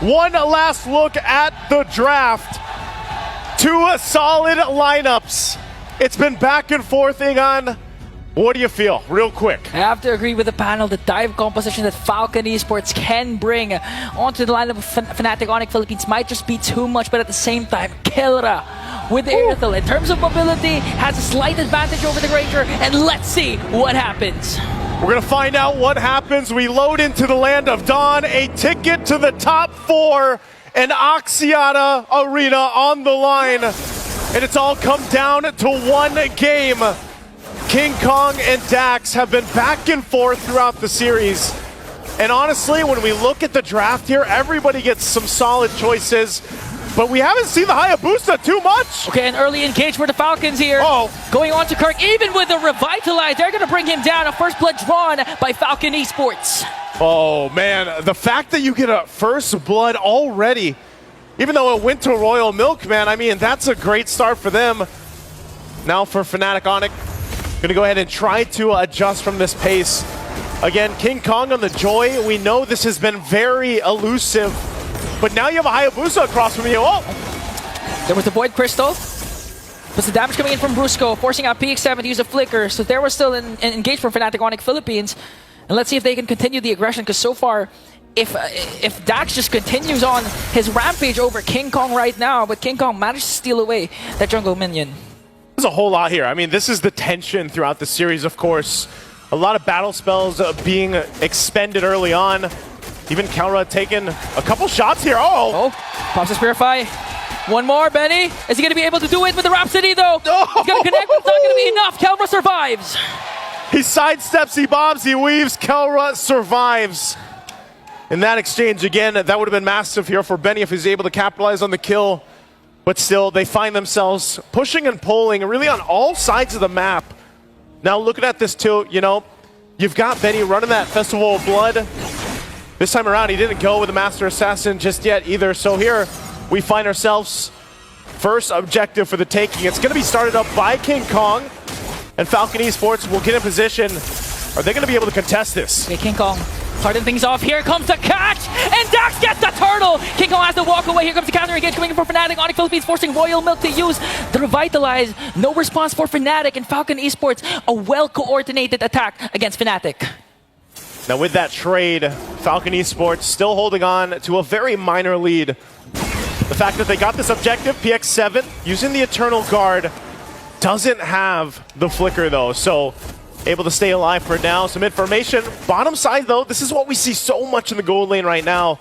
One last look at the draft. Two solid lineups. It's been back and forth, Ingan. What do you feel, real quick? I have to agree with the panel. The dive composition that Falcon Esports can bring onto the lineup of Fnatic Onyx Philippines might just be too much, but at the same time, Kelra with the Airthel, in terms of mobility, has a slight advantage over the Granger, and let's see what happens. We're gonna find out what happens. We load into the land of Dawn, a ticket to the top 4, an Axiata Arena on the line, and it's all come down to one game. King Kong and Dax have been back and forth throughout the series. And honestly, when we look at the draft here, everybody gets some solid choices, but we haven't seen the Hayabusa too much. Okay, an early engage for the Falcons here. Going on to Kirk, even with the Revitalize, they're going to bring him down. A first blood drawn by Falcon Esports. Oh man, the fact that you get a first blood already, even though it went to Royal Milk, man, I mean, that's a great start for them. Now for Fnatic Onyx, gonna go ahead and try to adjust from this pace. Again, King Kong on the Joy. We know this has been very elusive, but now you have a Hayabusa across from you. Oh! There was the Void Crystal. But the damage coming in from Brusco, forcing out PX7 to use a Flicker. So there was still an engage from Fnatic Onyx Philippines. And let's see if they can continue the aggression, because so far, if Dax just continues on his rampage over King Kong right now, but King Kong managed to steal away that jungle minion. There's a whole lot here. I mean, this is the tension throughout the series, of course. A lot of battle spells being expended early on. Even Kelra taking a couple shots here. Oh, pops a Purify. One more, Benny. Is he going to be able to do it with the Rhapsody, though? He's going to connect, but it's not going to be enough. Kelra survives. He sidesteps, he bobs, he weaves. Kelra survives. In that exchange, again, that would have been massive here for Benny if he's able to capitalize on the kill. But still, they find themselves pushing and pulling really on all sides of the map. Now looking at this too, you know, you've got Benny running that Festival of Blood. This time around, he didn't go with the Master Assassin just yet either. So here, we find ourselves first objective for the taking. It's going to be started up by King Kong, and Falcon Esports will get in position. Are they going to be able to contest this? Okay, King Kong starting things off. Here comes the catch, and Dax gets the turtle. King Kong has to walk away. Here comes the counter engage coming in for Fnatic Onyx Philippines, forcing Royal Milk to use the Revitalize. No response for Fnatic, and Falcon Esports, a well-coordinated attack against Fnatic. Now with that trade, Falcon Esports still holding on to a very minor lead. The fact that they got this objective, PX7, using the Eternal Guard, doesn't have the Flicker though, so able to stay alive for now. Some information. Bottom side though, this is what we see so much in the gold lane right now.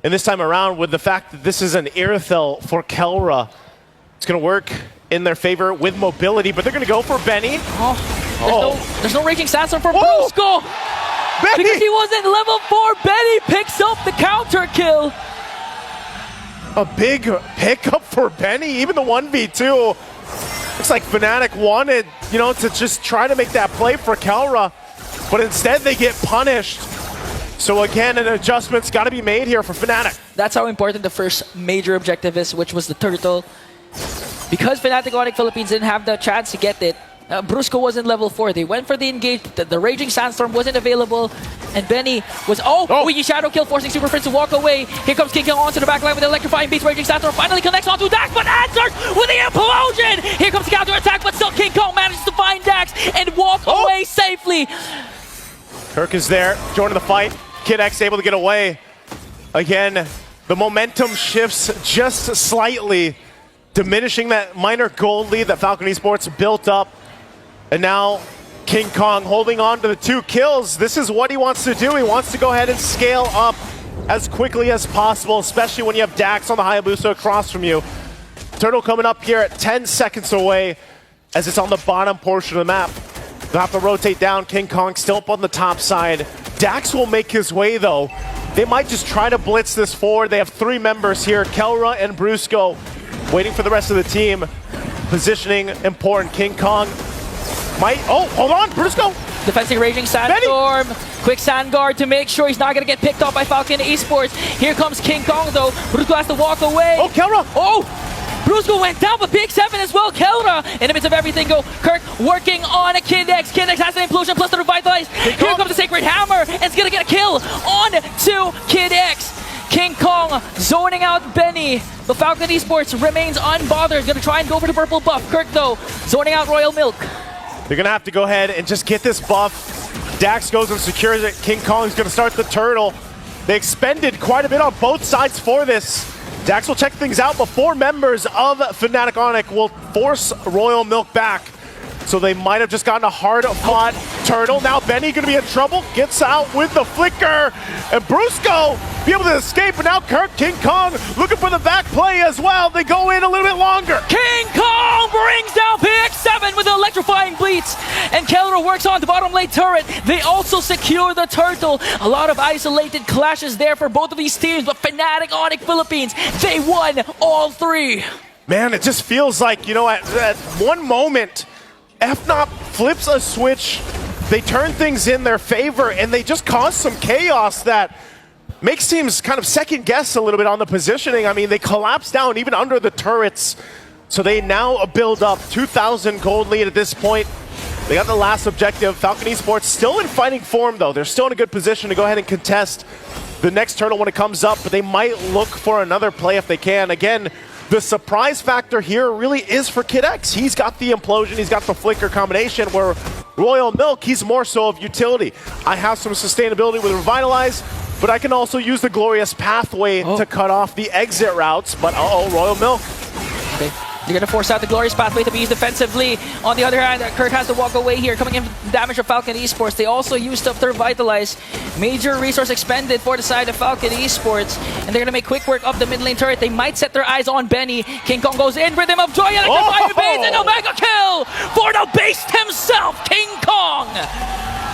And this time around, with the fact that this is an Airthel for Kelra, it's going to work in their favor with mobility, but they're going to go for Benny. There's no Raging Sandstorm for Brusco! Benny! Because he wasn't level 4, Benny picks up the counter kill. A big pickup for Benny, even the 1v2. Looks like Fnatic wanted, you know, to just try to make that play for Kelra, but instead they get punished. So again, an adjustment's got to be made here for Fnatic. That's how important the first major objective is, which was the turtle. Because Fnatic Onyx Philippines didn't have the chance to get it, Brusco wasn't level 4. They went for the engage. The Raging Sandstorm wasn't available. And Benny was, Wiggy Shadow Kill, forcing Super Prince to walk away. Here comes King Kong onto the back line with the Electrifying Beast. Raging Sandstorm finally connects onto Dax, but answers with the implosion! Here comes the counter attack, but still King Kong manages to find Dax and walk away safely. Kirk is there, joining the fight. Kid X able to get away. Again, the momentum shifts just slightly, diminishing that minor gold lead that Falcon Esports built up. And now King Kong holding on to the 2 kills. This is what he wants to do. He wants to go ahead and scale up as quickly as possible, especially when you have Dax on the Hayabusa across from you. Turtle coming up here at 10 seconds away as it's on the bottom portion of the map. They'll have to rotate down. King Kong still up on the top side. Dax will make his way though. They might just try to blitz this forward. They have 3 members here, Kelra and Brusco, waiting for the rest of the team. Positioning important. King Kong might, hold on, Brusco! Defending Raging Sandstorm. Quick Sand Guard to make sure he's not going to get picked up by Falcon Esports. Here comes King Kong though. Brusco has to walk away. Kelra! Brusco went down, but PX7 as well. Kelra, in the midst of everything, Kirk working on a Kid X. Kid X has an implosion plus the Revitalize. Here comes the Sacred Hammer, and it's going to get a kill on to Kid X. King Kong Benny, but Falcon Esports remains unbothered. Gonna try and go for the purple buff. Kirk, though, zoning out Royal Milk. They're gonna have to go ahead and just get this buff. Dax goes and secures it. King Kong's gonna start the turtle. They expended quite a bit on both sides for this. Dax will check things out before members of Fnatic Onyx will force Royal Milk back. So they might have just gotten a hard-fought turtle. Now Benny gonna be in trouble. Gets out with the flicker. And Brusco be able to escape. But now Kirk, King Kong looking for the back play as well. They go in a little bit longer. King Kong brings down PX7 with an electrifying bleats. And Kelro works on the bottom lane turret. They also secure the turtle. A lot of isolated clashes there for both of these teams. But Fnatic Onyx Philippines, they won all three. Man, it just feels like, you know, at one moment, FNOP flips a switch, they turn things in their favor, and they just cause some chaos that makes teams kind of second guess a little bit on the positioning. I mean, they collapse down even under the turrets, so they now build up 2,000 gold lead at this point. They got the last objective. Falcon Esports still in fighting form, though. They're still in a good position to go ahead and contest the next turtle when it comes up, but they might look for another play if they can. Again, the surprise factor here really is for Kid X. He's got the implosion, he's got the flicker combination, where Royal Milk, he's more so of utility. I have some sustainability with Revitalize, but I can also use the glorious pathway to cut off the exit routes. But Royal Milk. Okay. They're going to force out the glorious pathway to be used defensively. On the other hand, Kirk has to walk away here, coming in with damage of Falcon Esports. They also used up their Revitalize. Major resource expended for the side of Falcon Esports. And they're going to make quick work of the mid lane turret. They might set their eyes on Benny. King Kong goes in, Rhythm of Joy, and the base, and a mega kill for the beast himself, King Kong!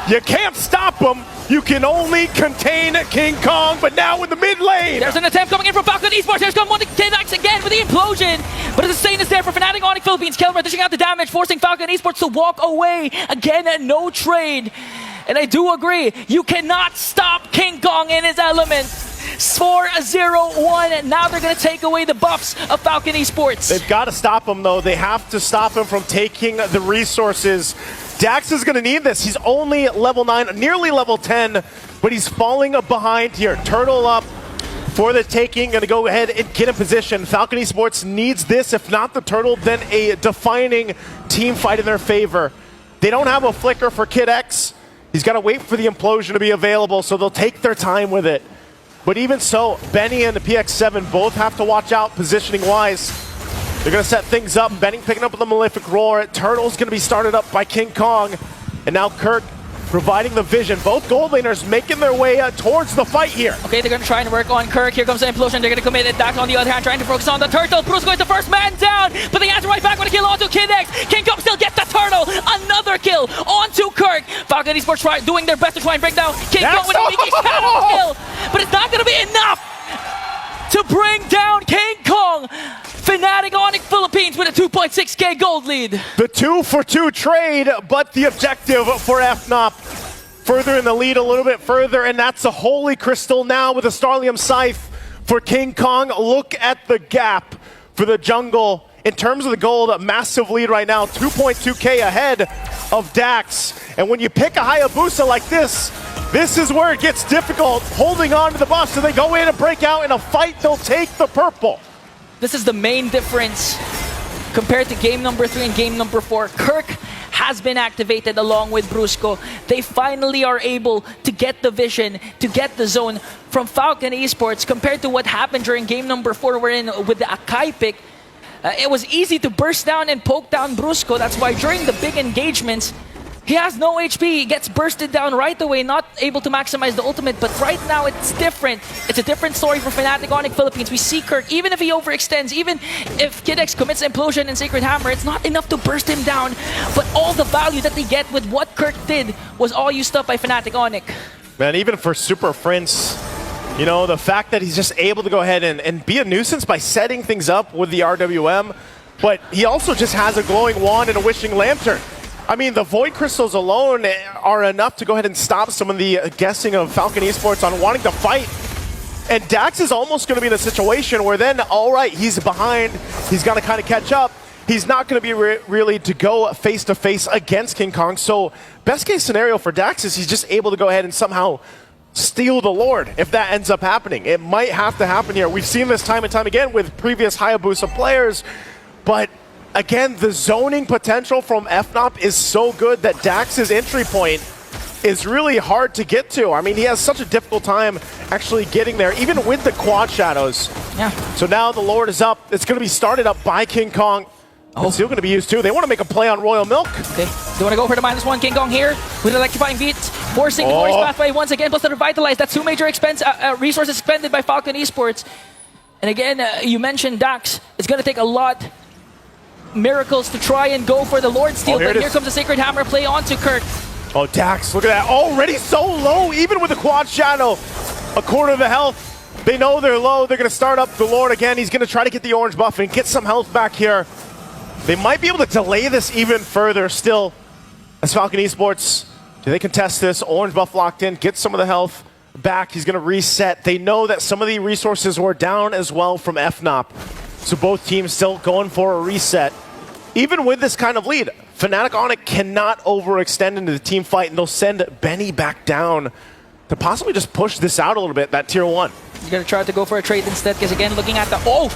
You can't stop him. You can only contain King Kong, but now in the mid lane. There's an attempt coming in from Falcon Esports. Here's come one to Kid X again with the implosion. But the sustain is there for Fnatic Onyx Philippines. Kelvin dishing out the damage, forcing Falcon Esports to walk away. Again, no trade. And I do agree, you cannot stop King Kong in his element. 4-0-1, and now they're going to take away the buffs of Falcon Esports. They've got to stop him, though. They have to stop him from taking the resources. Dax is going to need this. He's only level 9, nearly level 10, but he's falling behind here. Turtle up for the taking. Going to go ahead and get in position. Falcon Esports needs this. If not the turtle, then a defining team fight in their favor. They don't have a flicker for Kid X. He's got to wait for the implosion to be available, so they'll take their time with it. But even so, Benny and the PX7 both have to watch out positioning-wise. They're going to set things up. Benny picking up with the Malefic Roar. Turtle's going to be started up by King Kong. And now Kirk providing the vision. Both gold laners making their way towards the fight here. Okay, they're going to try and work on Kirk. Here comes the implosion. They're going to commit it. Dax on the other hand trying to focus on the turtle. Brusco is the first man down, but they answer right back with a kill onto Kid X. King Kong still gets the turtle. Another kill onto Kirk. Falcon Esports doing their best to try and break down King Kong with a big kill. But it's not going to be enough to bring down King Kong. Fnatic Onyx Philippines with a 2.6k gold lead. The 2-for-2 trade, but the objective for FNOP further in the lead a little bit further, and that's a Holy Crystal now with a Starlium Scythe for King Kong. Look at the gap for the jungle. In terms of the gold, a massive lead right now, 2.2k ahead of Dax. And when you pick a Hayabusa like this is where it gets difficult, holding on to the buff, so they go in and break out in a fight. They'll take the purple. This is the main difference compared to game number 3 and game number 4. Kirk has been activated along with Brusco. They finally are able to get the vision, to get the zone from Falcon Esports compared to what happened during game number 4 wherein with the Akai pick. It was easy to burst down and poke down Brusco. That's why during the big engagements, he has no HP, he gets bursted down right away, not able to maximize the ultimate, but right now it's different. It's a different story for Fnatic Onyx Philippines. We see Kirk, even if he overextends, even if Kid X commits Implosion and Sacred Hammer, it's not enough to burst him down, but all the value that they get with what Kirk did was all used up by Fnatic Onyx. Man, even for Super Prince, you know, the fact that he's just able to go ahead and be a nuisance by setting things up with the RWM, but he also just has a glowing wand and a wishing lantern. I mean, the Void Crystals alone are enough to go ahead and stop some of the guessing of Falcon Esports on wanting to fight. And Dax is almost going to be in a situation where then, all right, he's behind, he's going to kind of catch up. He's not going to be really to go face-to-face against King Kong. So best case scenario for Dax is he's just able to go ahead and somehow steal the Lord if that ends up happening. It might have to happen here. We've seen this time and time again with previous Hayabusa players, but again, the zoning potential from FNOP is so good that Dax's entry point is really hard to get to. I mean, he has such a difficult time actually getting there, even with the quad shadows. Yeah. So now the Lord is up. It's going to be started up by King Kong. It's still going to be used too. They want to make a play on Royal Milk. Okay, they want to go for the -1. King Kong here with electrifying beats, forcing the Glorious Pathway once again, plus the Revitalize. That's 2 major resources expended by Falcon Esports. And again, you mentioned Dax. It's going to take a lot miracles to try and go for the Lord steal, but here comes the Sacred Hammer play onto Kirk. Oh, Dax, look at that. Already so low, even with the quad shadow. A quarter of the health. They know they're low. They're going to start up the Lord again. He's going to try to get the orange buff and get some health back here. They might be able to delay this even further still. As Falcon Esports, do they contest this? Orange buff locked in, get some of the health back. He's going to reset. They know that some of the resources were down as well from FNOP. So both teams still going for a reset. Even with this kind of lead, Fnatic Onyx cannot overextend into the team fight, and they'll send Benny back down to possibly just push this out a little bit, that tier 1. He's going to try to go for a trade instead, because again, looking at the... Oh!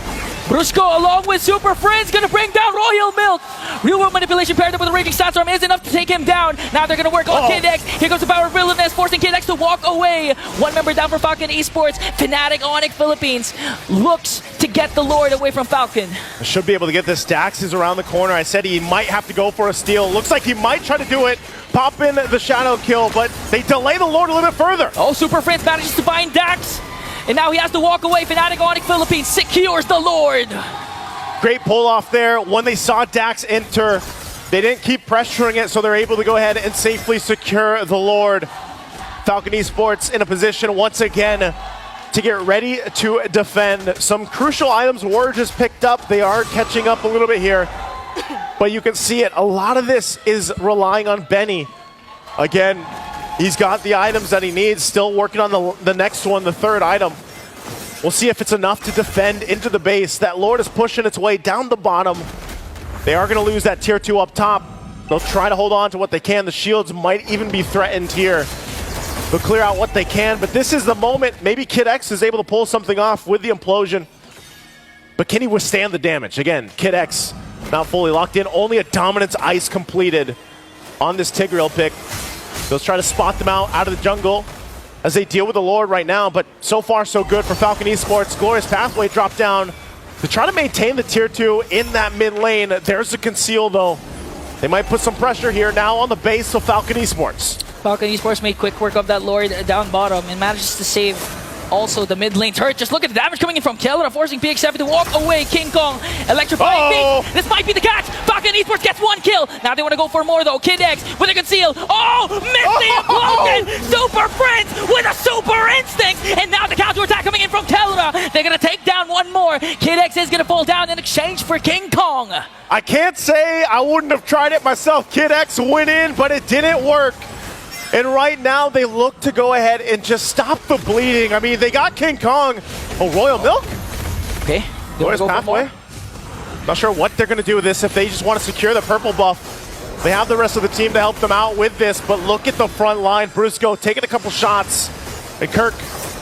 Brusco along with Super Friends going to bring down Royal Milk. Real world manipulation paired up with a Raging Sandstorm is enough to take him down. Now they're going to work on Kid X. Here comes the power of Villainous, forcing Kid X to walk away. 1 member down for Falcon Esports. Fnatic Onyx Philippines looks to get the Lord away from Falcon. Should be able to get this. Dax is around the corner. I said he might have to go for a steal. Looks like he might try to do it. Pop in the shadow kill, but they delay the Lord a little bit further. Oh, Super Friends manages to find Dax. And now he has to walk away. Fnatic Onyx Philippines secures the Lord. Great pull off there. When they saw Dax enter, they didn't keep pressuring it, so they're able to go ahead and safely secure the Lord. Falcon Esports in a position once again to get ready to defend. Some crucial items were just picked up. They are catching up a little bit here, but you can see it. A lot of this is relying on Benny. Again, he's got the items that he needs, still working on the next one, the 3rd item. We'll see if it's enough to defend into the base. That Lord is pushing its way down the bottom. They are going to lose that tier 2 up top. They'll try to hold on to what they can. The shields might even be threatened here. They'll clear out what they can, but this is the moment. Maybe Kid X is able to pull something off with the implosion. But can he withstand the damage? Again, Kid X not fully locked in. Only a Dominance Ice completed on this Tigreal pick. They'll try to spot them out of the jungle as they deal with the Lord right now, but so far so good for Falcon Esports. Glorious Pathway dropped down to try to maintain the tier 2 in that mid lane. There's the conceal though. They might put some pressure here now on the base of Falcon Esports. Falcon Esports made quick work of that Lord down bottom and manages to save also the mid lane turret. Just look at the damage coming in from Kelra, forcing PX7 to walk away. King Kong electrifying feet. This might be the catch. Falcon Esports gets 1 kill. Now they want to go for more though. Kid X with a conceal. Oh, missed the implosion. Super Friends with a super instinct. And now the counter attack coming in from Kelra. They're going to take down 1 more. Kid X is going to fall down in exchange for King Kong. I can't say I wouldn't have tried it myself. Kid X went in, but it didn't work. And right now, they look to go ahead and just stop the bleeding. I mean, they got King Kong. Oh, Royal Milk? Okay. Glorious Pathway. Not sure what they're going to do with this if they just want to secure the purple buff. They have the rest of the team to help them out with this, but look at the front line. Brusco taking a couple shots. And Kirk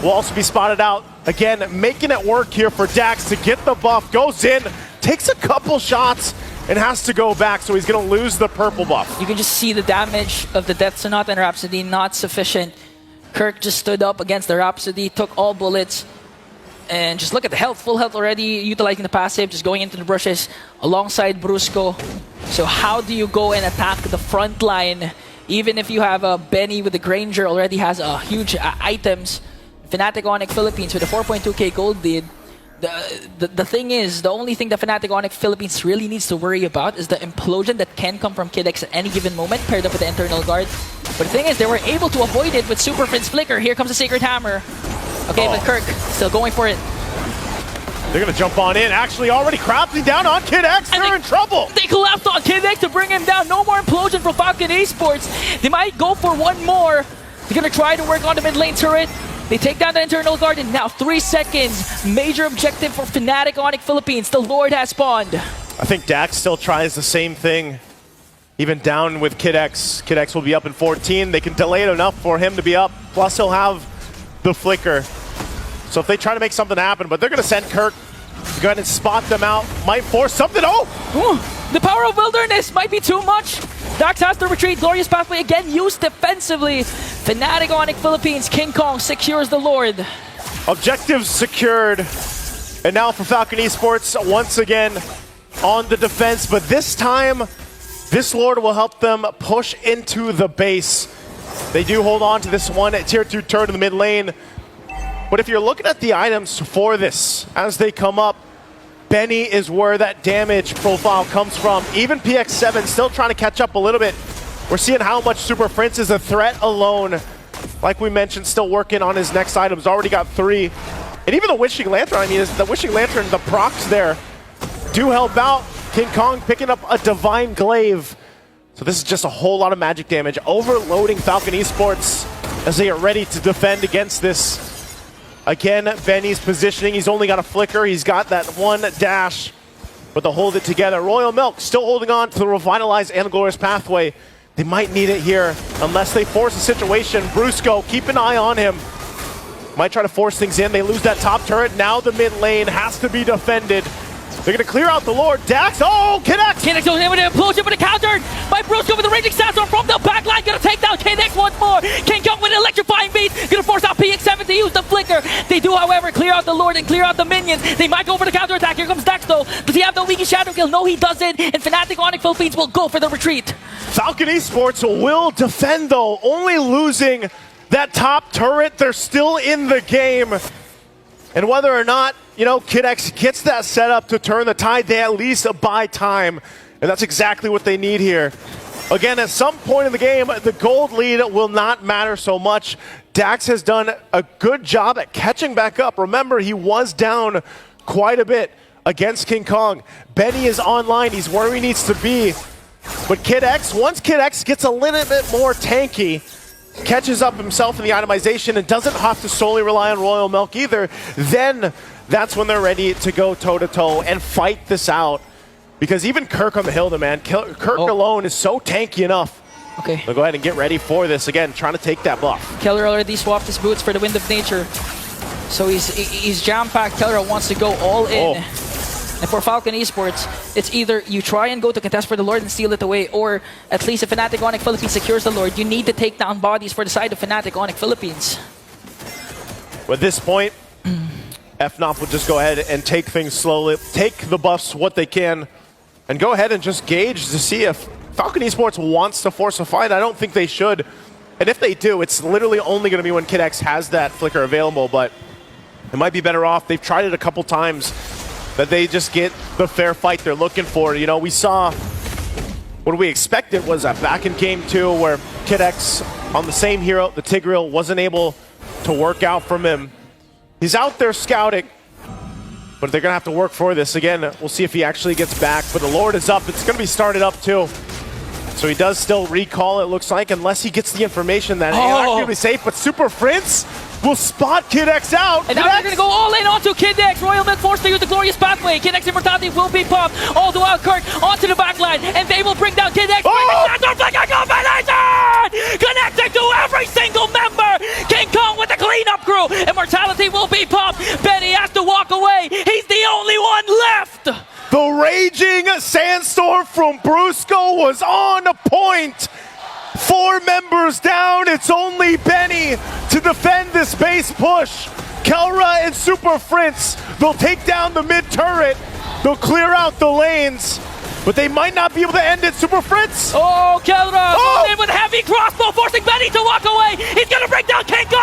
will also be spotted out. Again, making it work here for Dax to get the buff. Goes in, takes a couple shots, and has to go back, so he's going to lose the purple buff. You can just see the damage of the Death Sonata and Rhapsody not sufficient. Kirk just stood up against the Rhapsody, took all bullets, and just look at the health, full health already, utilizing the passive, just going into the brushes alongside Brusco. So how do you go and attack the front line, even if you have a Benny with the Granger already has a huge items? Fnatic Onyx Philippines with a 4.2k gold lead. The thing is, the only thing that Fnatic Onyx Philippines really needs to worry about is the implosion that can come from Kid X at any given moment, paired up with the internal guard. But the thing is, they were able to avoid it with Super Friends Flicker. Here comes the Sacred Hammer. Okay, but Kirk still going for it. They're going to jump on in. Actually, already crafting down on Kid X. They're in trouble. They collapsed on Kid X to bring him down. No more implosion from Falcon Esports. They might go for 1 more. They're going to try to work on the mid lane turret. They take down the internal guard in now 3 seconds. Major objective for Fnatic Onyx Philippines. The Lord has spawned. I think Dax still tries the same thing. Even down with Kid X. Kid X will be up in 14. They can delay it enough for him to be up. Plus he'll have the flicker. So if they try to make something happen, but they're going to send Kirk to go ahead and spot them out. Might force something. Oh! Ooh, the power of wilderness might be too much. Dax has to retreat. Glorious Pathway again used defensively. Fnatic Onyx Philippines. King Kong secures the Lord. Objectives secured. And now for Falcon Esports, once again on the defense. But this time, this Lord will help them push into the base. They do hold on to this one at tier 2 turret in the mid lane. But if you're looking at the items for this, as they come up, Benny is where that damage profile comes from. Even PX7 still trying to catch up a little bit. We're seeing how much Super Prince is a threat alone. Like we mentioned, still working on his next items. Already got 3. And even the Wishing Lantern, I mean, the Wishing Lantern, the procs there do help out. King Kong picking up a Divine Glaive. So this is just a whole lot of magic damage. Overloading Falcon Esports as they are ready to defend against this. Again, Benny's positioning. He's only got a flicker. He's got that one dash, but they'll hold it together. Royal Milk still holding on to the revitalized and glorious pathway. They might need it here unless they force a situation. Brusco, keep an eye on him. Might try to force things in. They lose that top turret. Now the mid lane has to be defended. They're going to clear out the Lord. Dax, oh, Kinex! Kinex goes in with an implosion, but a countered by Brusco with the raging sandstorm from the backline. Going to take down Kinex once more. King Kong with an electrifying beat. Going to force out PX7 to use the flicker. They do, however, clear out the Lord and clear out the minions. They might go for the counterattack. Here comes Dax, though. Does he have the leaky shadow kill? No, he doesn't. And Fnatic Onyx Philippines will go for the retreat. Falcon Esports will defend, though, only losing that top turret. They're still in the game. And whether or not, you know, Kinex gets that set up to turn the tide, they at least buy time. And that's exactly what they need here. Again, at some point in the game, the gold lead will not matter so much. Dax has done a good job at catching back up. Remember, he was down quite a bit against King Kong. Benny is online. He's where he needs to be. But Kid X, once Kid X gets a little bit more tanky, catches up himself in the itemization and doesn't have to solely rely on Royal Milk either, then that's when they're ready to go toe-to-toe and fight this out. Because even Kirk on the hill, man, Kirk alone is so tanky enough. Okay. So go ahead and get ready for this. Again, trying to take that buff. Keller already swapped his boots for the Wind of Nature. So he's jam-packed. Keller wants to go all in. And for Falcon Esports, it's either you try and go to contest for the Lord and steal it away, or at least if Fnatic Onyx Philippines secures the Lord, you need to take down bodies for the side of Fnatic Onyx Philippines. At this point, FNOP will just go ahead and take things slowly, take the buffs what they can, and go ahead and just gauge to see if Falcon Esports wants to force a fight. I don't think they should. And if they do, it's literally only going to be when Kid X has that flicker available, but it might be better off. They've tried it a couple times, that they just get the fair fight they're looking for. You know, we saw what we expected was that back in game 2 where Kid X on the same hero, the Tigreal, wasn't able to work out from him. He's out there scouting, but they're going to have to work for this. Again, we'll see if he actually gets back, but the Lord is up. It's going to be started up too. So he does still recall, it looks like, unless he gets the information that he's going to be safe, but Super Prince will spot Kid X out. And now they're going to go all in onto Kid X. Royal Milk forced to use the glorious pathway. Kid X immortality will be popped. All the while Kirk onto the backline, and they will bring down Kid X. Connected to every single member. King Kong with the cleanup crew. Immortality will be popped. Benny has to walk away. He's the only one left. The raging sandstorm from Brusco was on point. 4 members down. It's only Benny to defend this base push. Kelra and Super Prince, they'll take down the mid turret. They'll clear out the lanes, but they might not be able to end it. Super Prince. Oh, Kelra in with a heavy crossbow, forcing Benny to walk away. He's going to break down King Kong.